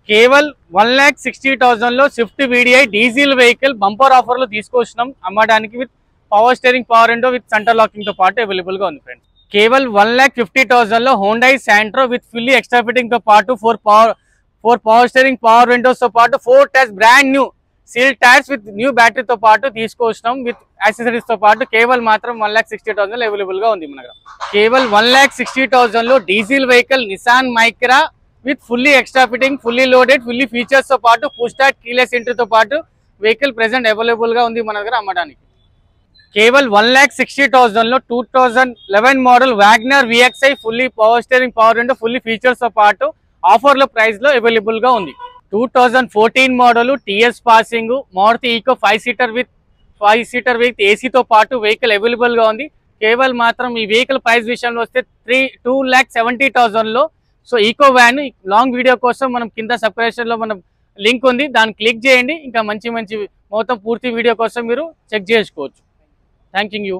కేవల్ 1,60,000 లో Swift VDI diesel vehicle bumper offer లో తీసుకొచ్చినాం అమ్మడానికి with power steering, power window with centre locking తో పాటు అవైలబుల్ గా ఉంది ఫ్రెండ్స్. కేవల్ 1,50,000 లో Hyundai Santro with fully extra fitting తో పాటు four power steering, power Windows తో పాటు 4 tyres brand new seal tyres with new battery తో పాటు తీసుకొచ్చినాం విత్ యాక్సెసరీస్ తో పాటు. కేవల్ మాత్రం 1,60,000 అవైలబుల్ గా ఉంది మన దగ్గర. కేవల్ 1,60,000 లో diesel vehicle Nissan Micra with fully extra fitting, fully loaded, fully features తో పాటు పుష్ స్టార్ట్ కీలెస్ ఎంట్రీ తో పాటు వెహికల్ ప్రెసెంట్ అవైలబుల్ గా ఉంది మన దగ్గర అమ్మడానికి. కేవల్ 1,60,000 లో 2011 model Wagon R VXI fully power steering, power window, fully features తో పాటు ఆఫర్ లో ప్రైస్ లో అవైలబుల్ గా ఉంది. 2014 model TS passing Maruti Eeco 5 seater with AC తో పాటు వెహికల్ అవైలబుల్ గా ఉంది. కేవల్ మాత్రం ఈ వెహికల్ ప్రైస్ విషయంలో వస్తే 2,70,000 లో. So Eeco van long video కోసం మనం కింద సబ్స్క్రిప్షన్ లో మనం లింక్ ఉంది, దాన్ని క్లిక్ చేయండి. ఇంకా మంచి మొత్తం పూర్తి వీడియో కోసం మీరు చెక్ చేసుకోవచ్చు. Thank you.